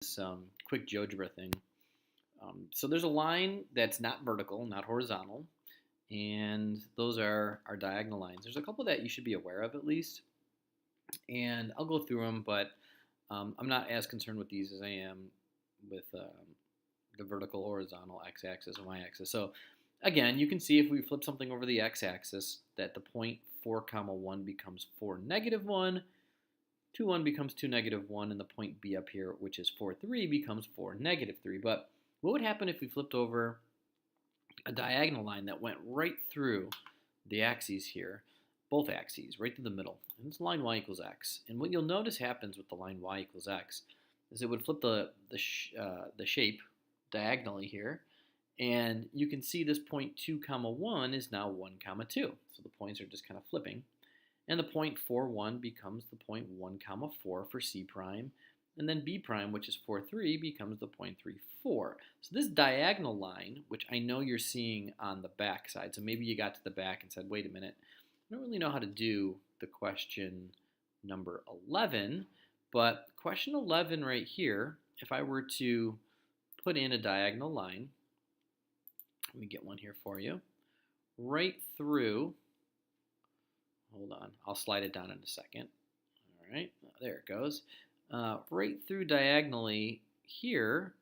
Some quick GeoGebra thing. So there's a line that's not vertical, not horizontal, and those are our diagonal lines. There's a couple that you should be aware of at least, and I'll go through them, but I'm not as concerned with these as I am with the vertical, horizontal, x-axis, and y-axis. So again, you can see if we flip something over the x-axis that the point 4 comma 1 becomes 4 negative 1, 2 1 becomes 2 negative 1, and the point B up here, which is 4 3, becomes 4 negative 3. But what would happen if we flipped over a diagonal line that went right through the axes here, both axes, right through the middle? And it's line y equals x. And what you'll notice happens with the line y equals x is it would flip the shape diagonally here, and you can see this point 2 comma 1 is now 1 comma 2. So the points are just kind of flipping. And the point 4 1 becomes the point 1 comma 4 for C prime. And then B prime, which is 4 3, becomes the point 3 4. So this diagonal line, which I know you're seeing on the back side, so maybe you got to the back and said, wait a minute, I don't really know how to do the question number 11, but question 11 right here, if I were to put in a diagonal line, let me get one here for you, right through, hold on, I'll slide it down in a second. All right, there it goes. Right through diagonally here,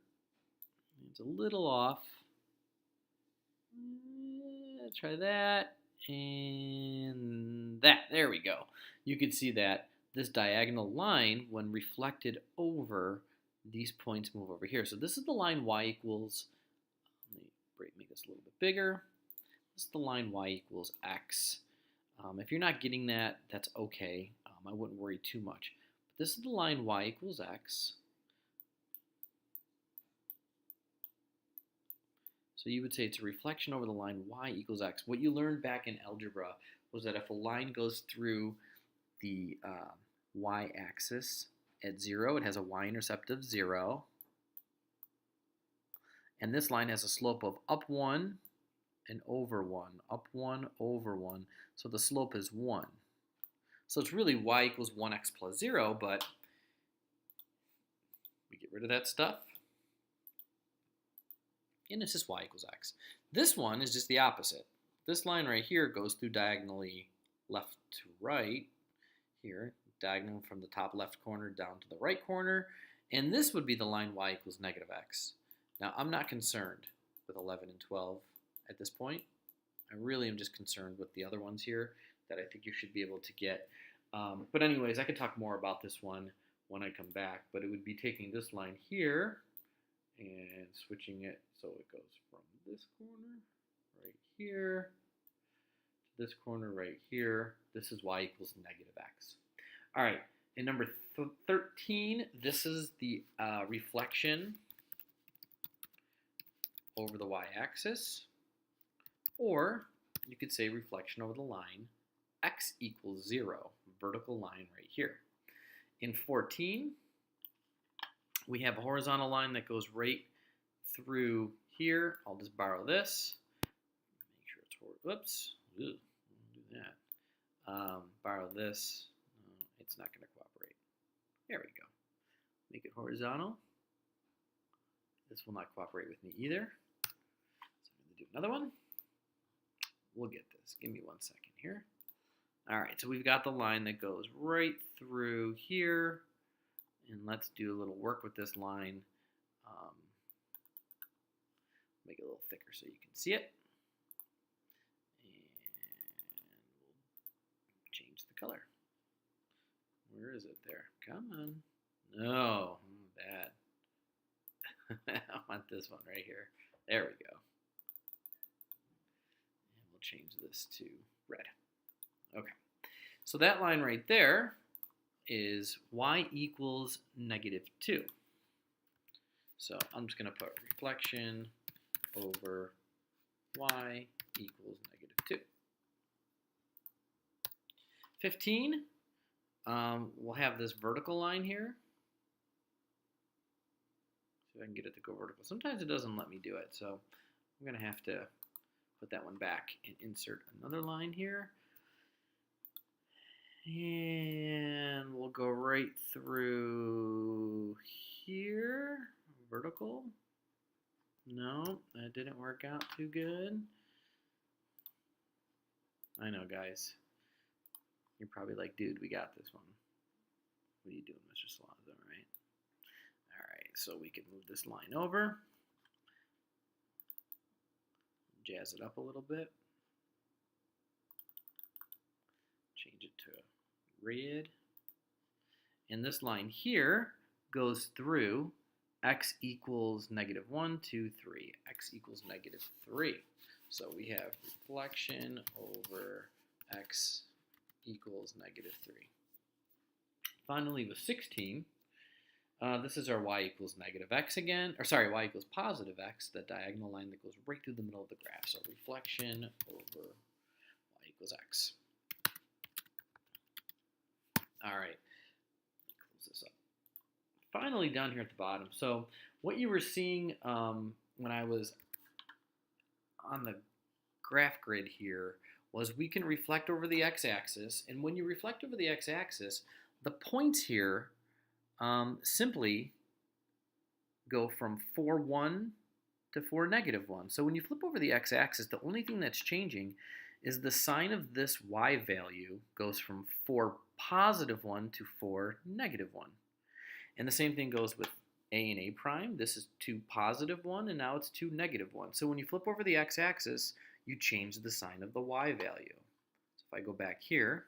it's a little off. Try that, and that, there we go. You can see that this diagonal line, when reflected over, these points move over here. So this is the line y equals, let me make this a little bit bigger. This is the line y equals x. If you're not getting that, that's okay. I wouldn't worry too much. But this is the line y equals x. So you would say it's a reflection over the line y equals x. What you learned back in algebra was that if a line goes through the y-axis at 0, it has a y-intercept of 0. And this line has a slope of up 1 and over 1, up 1, over 1. So the slope is 1. So it's really y equals 1x plus 0, but we get rid of that stuff. And it's just y equals x. This one is just the opposite. This line right here goes through diagonally left to right here, diagonal from the top left corner down to the right corner, and this would be the line y equals negative x. Now, I'm not concerned with 11 and 12 at this point. I really am just concerned with the other ones here that I think you should be able to get. But anyways, I could talk more about this one when I come back, but it would be taking this line here and switching it so it goes from this corner right here to this corner right here. This is y equals negative x. All right, in number 13, this is the reflection over the y-axis, or you could say reflection over the line x equals 0, vertical line right here. In 14, we have a horizontal line that goes right through here. I'll just borrow this. Make sure it's whoops. Ew, do that. Borrow this. It's not going to cooperate. There we go. Make it horizontal. This will not cooperate with me either. So I'm going to do another one. We'll get this. Give me 1 second here. All right, so we've got the line that goes right through here. And let's do a little work with this line. Make it a little thicker so you can see it. And we'll change the color. Where is it there? Come on. No, bad. I want this one right here. There we go. And we'll change this to red. Okay. So that line right there is y equals negative 2. So I'm just going to put reflection over y equals negative 2. 15, we'll have this vertical line here. See if I can get it to go vertical. Sometimes it doesn't let me do it, so I'm going to have to put that one back and insert another line here. And we'll go right through here. Vertical. No, that didn't work out too good. I know, guys. You're probably like, dude, we got this one. What are you doing, Mr. Salazzo, right? All right, so we can move this line over. Jazz it up a little bit. Change it to red. And this line here goes through x equals -1, 2, 3. X equals -3. So we have reflection over x equals -3. Finally, with 16, this is our y equals -x again, or sorry, y equals +x, the diagonal line that goes right through the middle of the graph. So reflection over y equals x. All right, close this up. Finally, down here at the bottom. So what you were seeing when I was on the graph grid here was we can reflect over the x-axis, and when you reflect over the x-axis, the points here simply go from 4, 1 to 4, -1. So when you flip over the x-axis, the only thing that's changing is the sign of this y value goes from 4, +1 to 4, -1. And the same thing goes with a and a prime. This is 2, +1, and now it's 2, -1. So when you flip over the x-axis, you change the sign of the y value. So if I go back here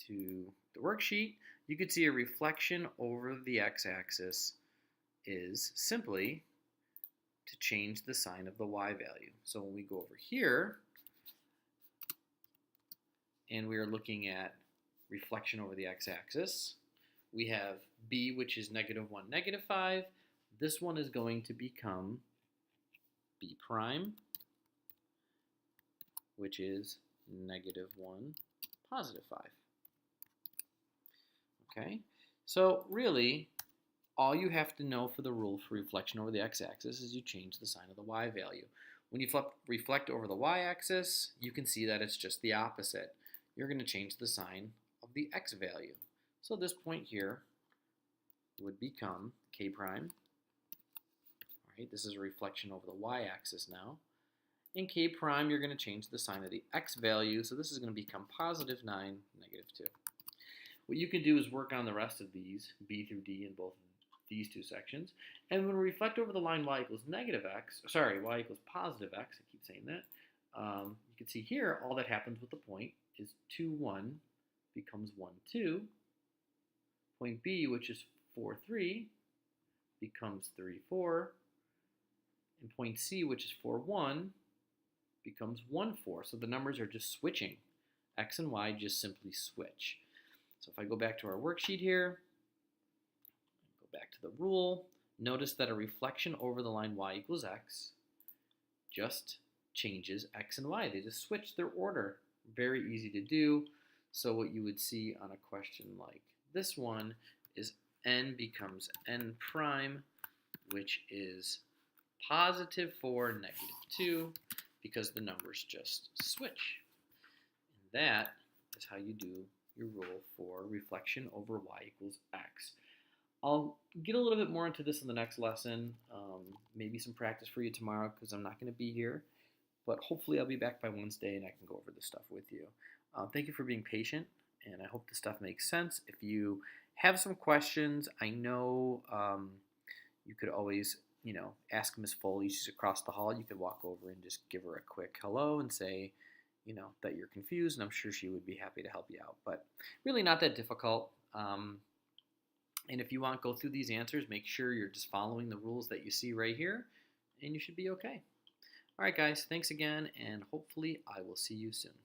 to the worksheet, you could see a reflection over the x-axis is simply to change the sign of the y value. So when we go over here, and we are looking at reflection over the x-axis, we have b, which is -1, -5. This one is going to become b prime, which is -1, +5. Okay, so really, all you have to know for the rule for reflection over the x-axis is you change the sign of the y value. When you reflect over the y-axis, you can see that it's just the opposite. You're going to change the sign of the x value. So this point here would become k prime. All right, this is a reflection over the y-axis now. In k prime, you're going to change the sign of the x value, so this is going to become +9, -2. What you can do is work on the rest of these, b through d, in both these two sections. And when we reflect over the line y equals -x, sorry, y equals +x, I keep saying that, you can see here all that happens with the point is 2, 1 becomes 1, 2. Point B, which is 4, 3, becomes 3, 4. And point C, which is 4, 1, becomes 1, 4. So the numbers are just switching. X and Y just simply switch. So if I go back to our worksheet here, go back to the rule, notice that a reflection over the line y equals x just changes x and y. They just switch their order. Very easy to do. So what you would see on a question like this one is n becomes n prime, which is +4, -2, because the numbers just switch. And that is how you do your rule for reflection over y equals x. I'll get a little bit more into this in the next lesson, maybe some practice for you tomorrow because I'm not going to be here, but hopefully I'll be back by Wednesday and I can go over this stuff with you. Thank you for being patient, and I hope the stuff makes sense. If you have some questions, I know you could always, ask Miss Foley. She's across the hall. You could walk over and just give her a quick hello and say, that you're confused, and I'm sure she would be happy to help you out. But really not that difficult. And if you want to go through these answers, make sure you're just following the rules that you see right here, and you should be okay. All right, guys, thanks again, and hopefully I will see you soon.